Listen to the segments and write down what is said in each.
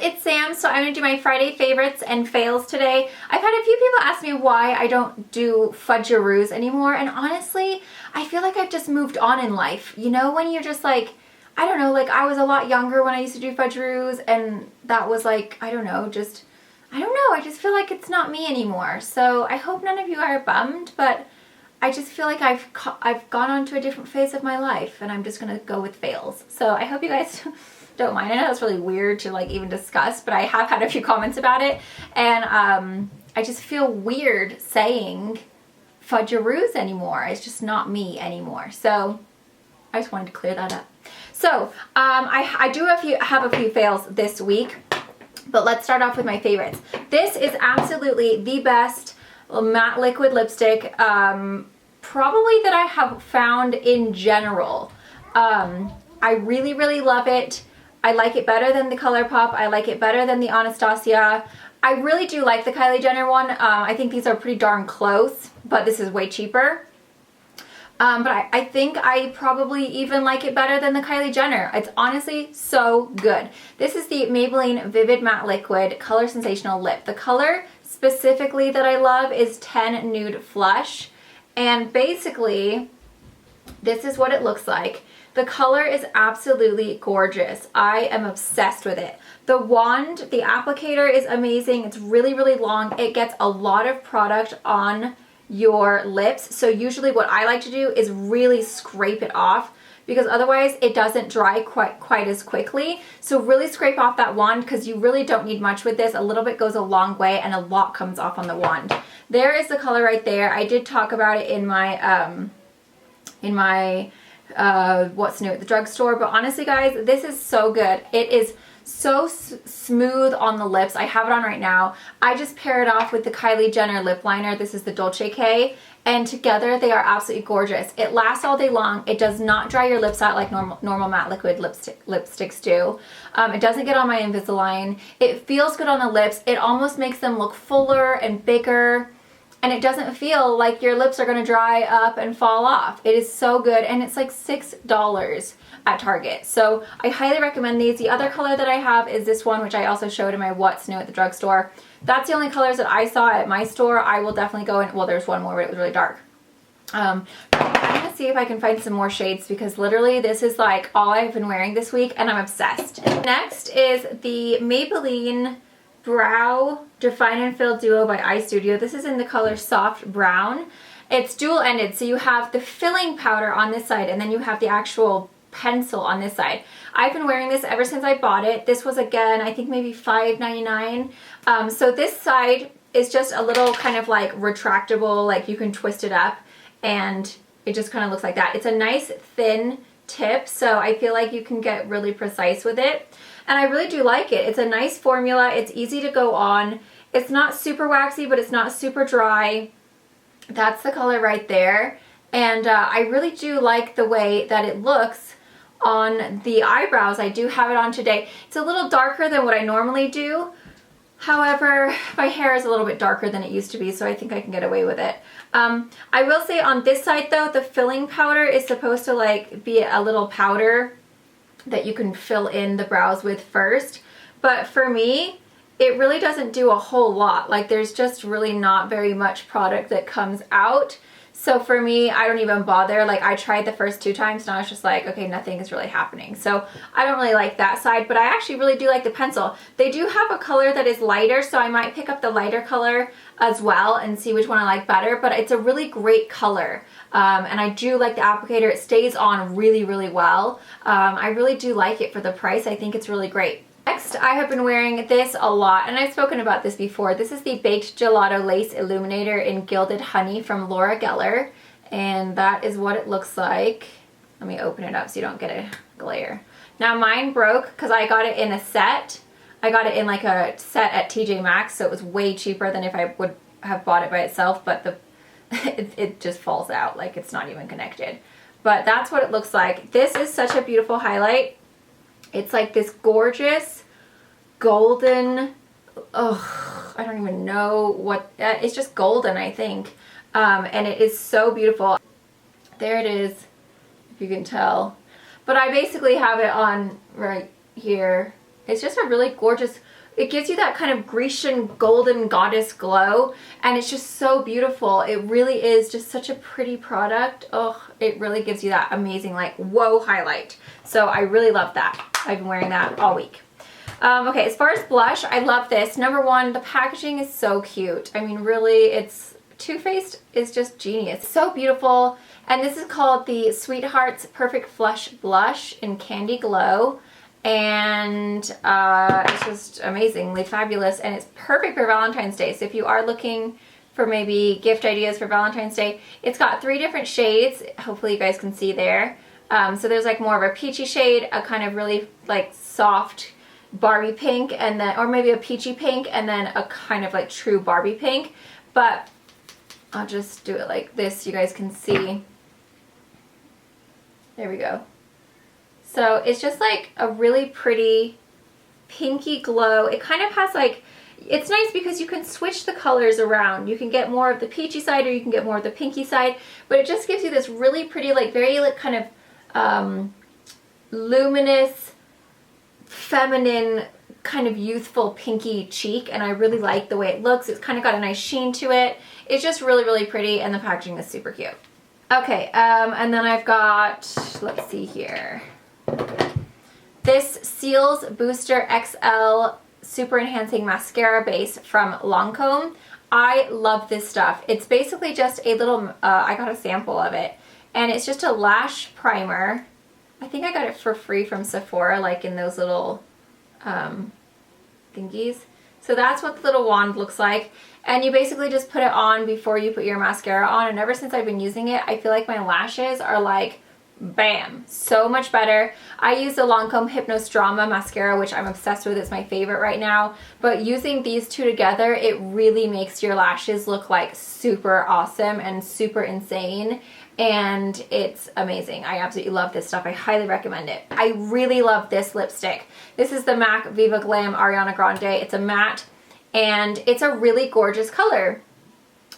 it's Sam. So I'm going to do my Friday favorites and fails today. I've had a few people ask me why I don't do fudgeroos anymore, and honestly, I feel like I've just moved on in life. You know, when you're just like, I don't know, like I was a lot younger when I used to do fudgeroos, and that was like, I don't know, I just feel like it's not me anymore. So I hope none of you are bummed, but I just feel like I've gone on to a different phase of my life, and I'm just going to go with fails. So I hope you guys don't mind. I know it's really weird to like even discuss, but I have had a few comments about it, and I just feel weird saying fudgeroos anymore. It's just not me anymore. So I just wanted to clear that up. So I do have a few fails this week, but let's start off with my favorites. This is absolutely the best matte liquid lipstick probably that I have found in general. I really, really love it. I like it better than the ColourPop. I like it better than the Anastasia. I really do like the Kylie Jenner one. I think these are pretty darn close, but this is way cheaper. But I think I probably even like it better than the Kylie Jenner. It's honestly so good. This is the Maybelline Vivid Matte Liquid Color Sensational Lip. The color specifically that I love is 10 Nude Flush. And basically, this is what it looks like. The color is absolutely gorgeous. I am obsessed with it. The wand, the applicator is amazing. It's really, really long. It gets a lot of product on your lips. So usually what I like to do is really scrape it off, because otherwise it doesn't dry quite as quickly. So really scrape off that wand, because you really don't need much with this. A little bit goes a long way, and a lot comes off on the wand. There is the color right there. I did talk about it in my what's new at the drugstore, but honestly guys, this is so good. It is so smooth on the lips. I have it on right now. I just pair it off with the Kylie Jenner lip liner. This is the Dolce K, and together they are absolutely gorgeous. It lasts all day long. It does not dry your lips out like normal matte liquid lipsticks do. It doesn't get on my Invisalign. It feels good on the lips. It almost makes them look fuller and bigger, and it doesn't feel like your lips are going to dry up and fall off. It is so good, and it's like $6 at Target. So I highly recommend these. The other color that I have is this one, which I also showed in my What's New at the drugstore. That's the only colors that I saw at my store. I will definitely go in. Well, there's one more, but it was really dark. I'm going to see if I can find some more shades, because literally this is like all I've been wearing this week, and I'm obsessed. Next is the Maybelline Brow Define and Fill Duo by Eye Studio. This is in the color Soft Brown. It's dual-ended, so you have the filling powder on this side, and then you have the actual pencil on this side. I've been wearing this ever since I bought it. This was, again, I think maybe $5.99. So this side is just a little kind of like retractable, like you can twist it up, and it just kind of looks like that. It's a nice thin tip, so I feel like you can get really precise with it. And I really do like it. It's a nice formula. It's easy to go on. It's not super waxy, but it's not super dry. That's the color right there. And I really do like the way that it looks on the eyebrows. I do have it on today. It's a little darker than what I normally do. However, my hair is a little bit darker than it used to be, so I think I can get away with it. I will say on this side though, the filling powder is supposed to like be a little powder that you can fill in the brows with first. But for me, it really doesn't do a whole lot. Like there's just really not very much product that comes out. So for me, I don't even bother. Like I tried the first 2 times and I was just like, okay, nothing is really happening. So I don't really like that side, but I actually really do like the pencil. They do have a color that is lighter, so I might pick up the lighter color as well and see which one I like better, but it's a really great color. And I do like the applicator. It stays on really, really well. I really do like it for the price. I think it's really great. Next, I have been wearing this a lot, and I've spoken about this before. This is the Baked Gelato Lace Illuminator in Gilded Honey from Laura Geller, and that is what it looks like. Let me open it up so you don't get a glare. Now mine broke because I got it in a set. I got it in like a set at TJ Maxx, so it was way cheaper than if I would have bought it by itself, but it just falls out, like it's not even connected. But that's what it looks like. This is such a beautiful highlight. It's like this gorgeous golden, oh, I don't even know what, it's just golden, I think. And it is so beautiful. There it is, if you can tell. But I basically have it on right here, It's just a really gorgeous, it gives you that kind of Grecian golden goddess glow, and it's just so beautiful. It really is just such a pretty product. Oh, it really gives you that amazing, like, whoa highlight. So I really love that. I've been wearing that all week. Okay, as far as blush, I love this. Number one, the packaging is so cute. I mean, really, it's Too Faced is just genius. So beautiful. And this is called the Sweethearts Perfect Flush Blush in Candy Glow. And it's just amazingly fabulous, and it's perfect for Valentine's Day. So if you are looking for maybe gift ideas for Valentine's Day, it's got 3 different shades. Hopefully you guys can see there. So there's like more of a peachy shade, a kind of really like soft Barbie pink, and then, or maybe a peachy pink, and then a kind of like true Barbie pink. But I'll just do it like this, you guys can see. There we go. So it's just like a really pretty pinky glow. It kind of has like, it's nice because you can switch the colors around. You can get more of the peachy side or you can get more of the pinky side, but it just gives you this really pretty, like very like kind of luminous, feminine, kind of youthful pinky cheek, and I really like the way it looks. It's kind of got a nice sheen to it. It's just really, really pretty, and the packaging is super cute. Okay, and then I've got, let's see here. This Cils Booster XL Super Enhancing Mascara Base from Lancome. I love this stuff. It's basically just a little, I got a sample of it, and it's just a lash primer. I think I got it for free from Sephora, like in those little thingies. So that's what the little wand looks like. And you basically just put it on before you put your mascara on. And ever since I've been using it, I feel like my lashes are like, bam, so much better. I use the Lancome Hypnostrama mascara, which I'm obsessed with. It's my favorite right now. But using these two together, it really makes your lashes look like super awesome and super insane. And it's amazing. I absolutely love this stuff. I highly recommend it. I really love this lipstick. This is the MAC Viva Glam Ariana Grande. It's a matte, and it's a really gorgeous color.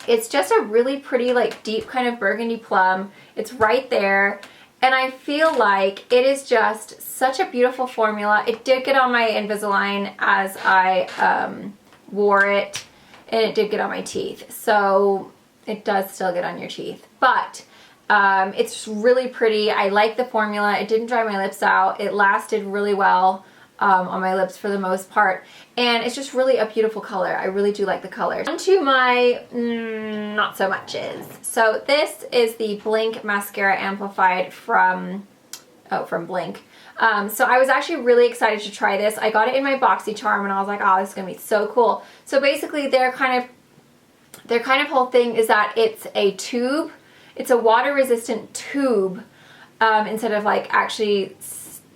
It's just a really pretty, like, deep kind of burgundy plum. It's right there. And I feel like it is just such a beautiful formula. It did get on my Invisalign as I wore it, and it did get on my teeth. So it does still get on your teeth. But it's really pretty. I like the formula. It didn't dry my lips out. It lasted really well on my lips for the most part. And it's just really a beautiful color. I really do like the color. On to my not so muches. So this is the Blink Mascara Amplified from Blink. So I was actually really excited to try this. I got it in my BoxyCharm and I was like, oh, this is gonna be so cool. So basically their kind of whole thing is that it's a tube. It's a water resistant tube instead of like actually,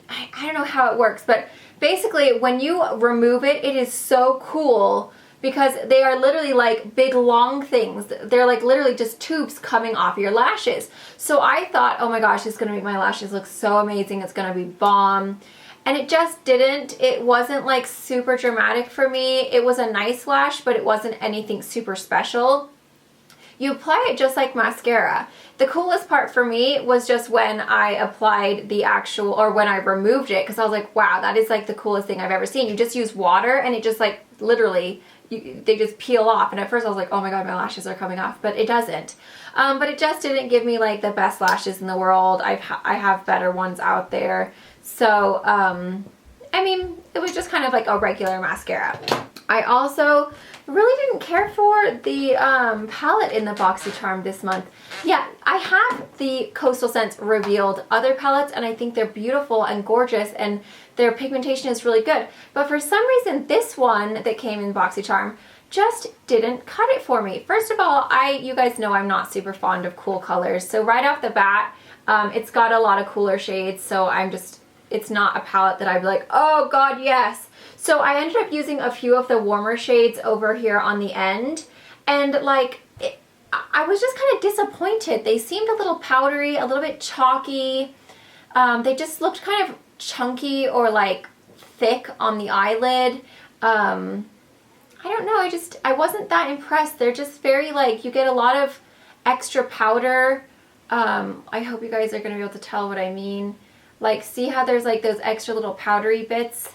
I don't know how it works, but basically when you remove it, it is so cool because they are literally like big long things. They're like literally just tubes coming off your lashes. So I thought, oh my gosh, it's gonna make my lashes look so amazing. It's gonna be bomb. And it just didn't. It wasn't like super dramatic for me. It was a nice lash, but it wasn't anything super special. You apply it just like mascara. The coolest part for me was just when I applied the actual, or when I removed it, because I was like, wow, that is like the coolest thing I've ever seen. You just use water and it just like literally, they just peel off. And at first I was like, oh my god, my lashes are coming off, but it doesn't. But it just didn't give me like the best lashes in the world. I have better ones out there. So, I mean, it was just kind of like a regular mascara. I also really didn't care for the palette in the BoxyCharm this month. Yeah, I have the Coastal Scents Revealed other palettes, and I think they're beautiful and gorgeous, and their pigmentation is really good. But for some reason, this one that came in BoxyCharm just didn't cut it for me. First of all, you guys know I'm not super fond of cool colors, so right off the bat, it's got a lot of cooler shades, so it's not a palette that I'd be like, oh god, yes. So I ended up using a few of the warmer shades over here on the end, and like, I was just kind of disappointed. They seemed a little powdery, a little bit chalky. They just looked kind of chunky or like thick on the eyelid. I don't know, I wasn't that impressed. They're just very like, you get a lot of extra powder. I hope you guys are going to be able to tell what I mean. Like, see how there's like those extra little powdery bits?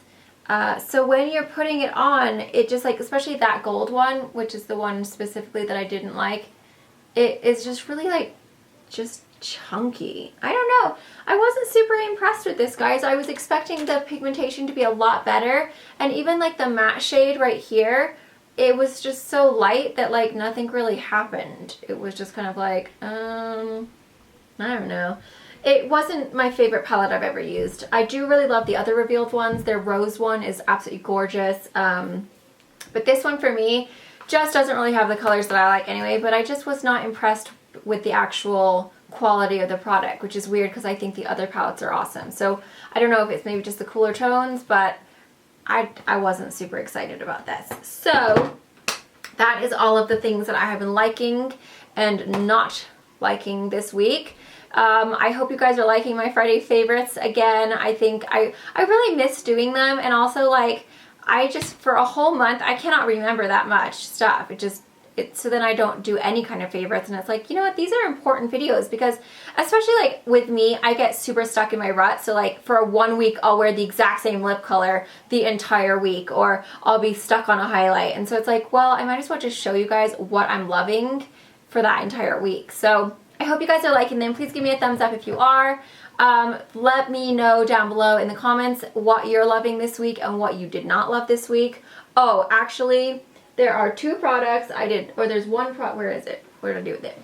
So when you're putting it on, it just like, especially that gold one, which is the one specifically that I didn't like, it is just really like, just chunky. I don't know. I wasn't super impressed with this, guys. I was expecting the pigmentation to be a lot better. And even like the matte shade right here, it was just so light that like nothing really happened. It was just kind of like, I don't know. It wasn't my favorite palette I've ever used. I do really love the other revealed ones. Their rose one is absolutely gorgeous. But this one for me just doesn't really have the colors that I like anyway, but I just was not impressed with the actual quality of the product, which is weird because I think the other palettes are awesome. So I don't know if it's maybe just the cooler tones, but I wasn't super excited about this. So that is all of the things that I have been liking and not liking this week. I hope you guys are liking my Friday favorites. Again, I think I really miss doing them, and also like I just, for a whole month, I cannot remember that much stuff. So then I don't do any kind of favorites, and it's like, you know what, these are important videos, because especially like with me, I get super stuck in my rut. So like for 1 week, I'll wear the exact same lip color the entire week, or I'll be stuck on a highlight. And so it's like, well, I might as well just show you guys what I'm loving for that entire week. So I hope you guys are liking them. Please give me a thumbs up if you are. Let me know down below in the comments what you're loving this week and what you did not love this week. Oh, actually, there are 2 products I did, or there's one where is it? What did I do with it?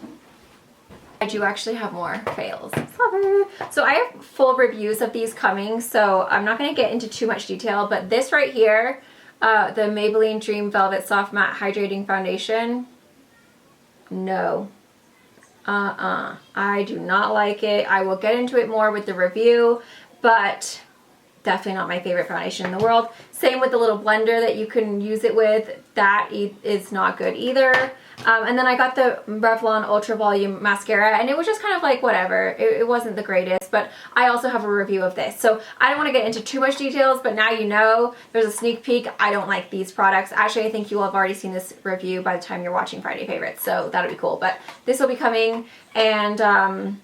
I do actually have more fails. Sorry. So I have full reviews of these coming, so I'm not going to get into too much detail, but this right here, the Maybelline Dream Velvet Soft Matte Hydrating Foundation, no. I do not like it. I will get into it more with the review, but definitely not my favorite foundation in the world. Same with the little blender that you can use it with. That is not good either. And then I got the Revlon Ultra Volume Mascara, and it was just kind of like whatever. It wasn't the greatest, but I also have a review of this. So I don't want to get into too much details, but now you know. There's a sneak peek. I don't like these products. Actually, I think you will have already seen this review by the time you're watching Friday Favorites, so that'll be cool. But this will be coming, and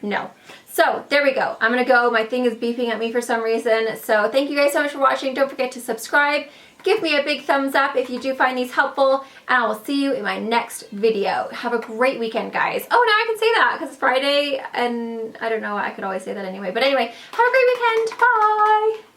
no. So there we go. I'm gonna go. My thing is beeping at me for some reason. So thank you guys so much for watching. Don't forget to subscribe. Give me a big thumbs up if you do find these helpful, and I will see you in my next video. Have a great weekend, guys. Oh, now I can say that because it's Friday, and I don't know, I could always say that anyway. But anyway, have a great weekend. Bye.